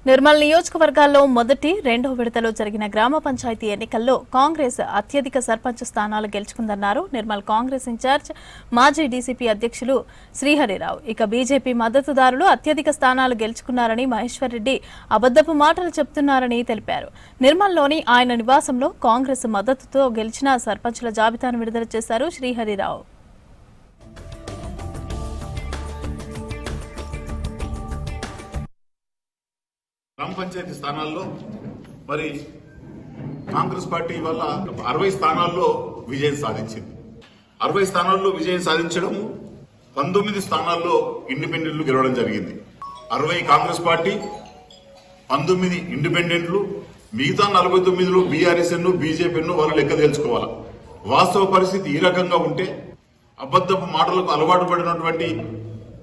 నిర్మల్ నియోజకవర్గాల్లో మొదటి రెండో విడతలో జరిగిన గ్రామ పంచాయతీ ఎన్నికల్లో కాంగ్రెస్ అత్యధిక సర్పంచ్ స్థానాలు గెలుచుకుందన్నారు నిర్మల్ కాంగ్రెస్ ఇన్ఛార్జ్ మాజీ డీసీపీ అధ్యక్షులు శ్రీహరిరావు. ఇక బీజేపీ మద్దతుదారులు అత్యధిక స్థానాలు గెలుచుకున్నారని మహేశ్వర్ రెడ్డి అబద్ధపు మాటలు చెబుతున్నారని తెలిపారు. నిర్మల్లోని ఆయన నివాసంలో కాంగ్రెస్ మద్దతుతో గెలిచిన సర్పంచ్ల జాబితాను విడుదల చేశారు శ్రీహరిరావు. గ్రామ పంచాయతీ స్థానాల్లో మరి కాంగ్రెస్ పార్టీ వల్ల 60 స్థానాల్లో విజయం సాధించింది. 60 స్థానాల్లో విజయం సాధించడం 19 స్థానాల్లో ఇండిపెండెంట్లు గెలవడం జరిగింది. 60 కాంగ్రెస్ పార్టీ, 19 ఇండిపెండెంట్లు, మిగతా 49లో బీఆర్ఎస్ఎన్ బీజేపీను వాళ్ళు లెక్క తెలుసుకోవాలి. వాస్తవ పరిస్థితి ఈ రకంగా ఉంటే అబద్ధపు మాటలకు అలవాటు పడినటువంటి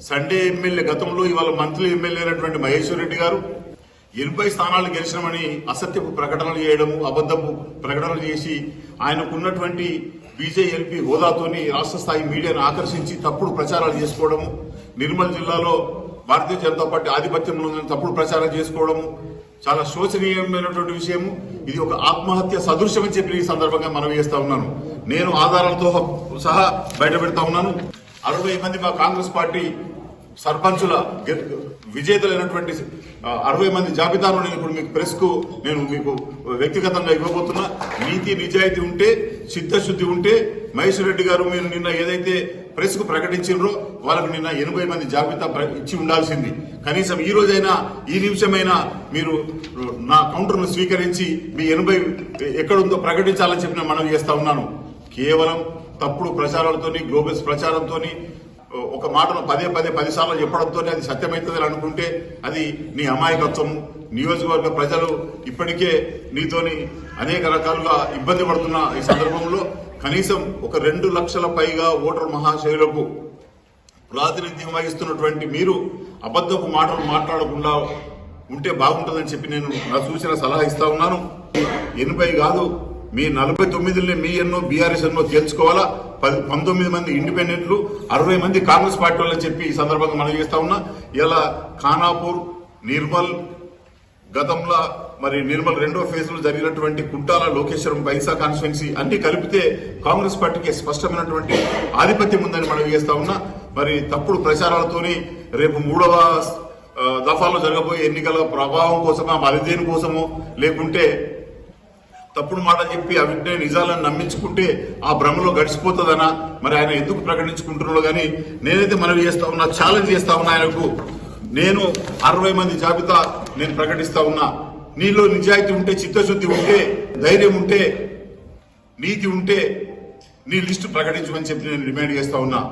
సండే ఎమ్మెల్యే, గతంలో ఇవాళ మంత్రి ఎమ్మెల్యే అయినటువంటి మహేశ్వర్ రెడ్డి గారు 80 స్థానాలు గెలిచినామని అసత్యపు ప్రకటనలు చేయడము, అబద్ధపు ప్రకటనలు చేసి ఆయనకున్నటువంటి బీజేఎల్పీ హోదాతోని రాష్ట్ర స్థాయి మీడియాను ఆకర్షించి తప్పుడు ప్రచారాలు చేసుకోవడము, నిర్మల్ జిల్లాలో భారతీయ జనతా పార్టీ ఆధిపత్యంలో తప్పుడు ప్రచారం చేసుకోవడము చాలా శోచనీయమైనటువంటి విషయము. ఇది ఒక ఆత్మహత్య సదృశ్యమని చెప్పి ఈ సందర్భంగా మనం చేస్తా ఉన్నాను. నేను ఆధారాలతో సహా బయట పెడతా ఉన్నాను. 60 మంది మా కాంగ్రెస్ పార్టీ సర్పంచుల విజేతలైనటువంటి 60 మంది జాబితాను నేను ఇప్పుడు మీకు ప్రెస్ కు నేను మీకు వ్యక్తిగతంగా ఇవ్వబోతున్నా. నీతి నిజాయితీ ఉంటే, చిత్తశుద్ధి ఉంటే మహేశ్వర్ రెడ్డి గారు మీరు నిన్న ఏదైతే ప్రెస్ కు ప్రకటించారో వాళ్ళకు నిన్న 80 మంది జాబితా ఇచ్చి ఉండాల్సింది. కనీసం ఈ రోజైనా, ఈ నిమిషమైనా మీరు నా కౌంటర్ను స్వీకరించి మీ 80 ఎక్కడుందో ప్రకటించాలని చెప్పి నేను మనవి చేస్తా ఉన్నాను. కేవలం తప్పుడు ప్రచారాలతోని, గ్లోబల్స్ ప్రచారంతోని, ఒక మాటను పదే 10 సార్లు చెప్పడంతో అది సత్యమవుతుందని అనుకుంటే అది నీ అమాయకత్వము. నియోజకవర్గ ప్రజలు ఇప్పటికే నీతోని అనేక రకాలుగా ఇబ్బంది పడుతున్న ఈ సందర్భంలో కనీసం ఒక 2 లక్షల పైగా ఓటర్ మహాశయులకు ప్రాతినిధ్యం వహిస్తున్నటువంటి మీరు అబద్ధపు మాటలు మాట్లాడకుండా ఉంటే బాగుంటుందని చెప్పి నేను నా సూచన సలహా ఇస్తా ఉన్నాను. 80 కాదు, మీ 49ని మీ ఎన్నో బీఆర్ఎస్ ఎన్నో తేల్చుకోవాలా. 19 మంది ఇండిపెండెంట్లు, 60 మంది కాంగ్రెస్ పార్టీ వాళ్ళని చెప్పి ఈ సందర్భంగా మనం చేస్తా ఉన్నా. ఇలా ఖానాపూర్, నిర్మల్, గతంలో మరి నిర్మల్ రెండో ఫేజ్ లో జరిగినటువంటి కుంటాల, లోకేశ్వరం, బైసా కాన్స్టిట్యున్సీ అన్ని కలిపితే కాంగ్రెస్ పార్టీకి స్పష్టమైనటువంటి ఆధిపత్యం ఉందని మనం చేస్తా ఉన్నా. మరి తప్పుడు ప్రచారాలతోని రేపు 3వ దఫాలో జరగబోయే ఎన్నికల ప్రభావం కోసమా, మరి దేని కోసమో, లేకుంటే తప్పుడు మాట చెప్పి అవిజ్ఞ నిజాలను నమ్మించుకుంటే ఆ భ్రమలో గడిచిపోతుందనా మరి ఆయన ఎందుకు ప్రకటించుకుంటున్నాడో కానీ నేనైతే మనవి చేస్తా ఉన్నా, ఛాలెంజ్ చేస్తా ఉన్నా ఆయనకు. నేను 60 మంది జాబితా నేను ప్రకటిస్తా ఉన్నా. నీలో నిజాయితీ ఉంటే, చిత్తశుద్ధి ఉంటే, ధైర్యం ఉంటే, నీతి ఉంటే నీ లిస్టు ప్రకటించమని చెప్పి నేను డిమాండ్ చేస్తా ఉన్నా.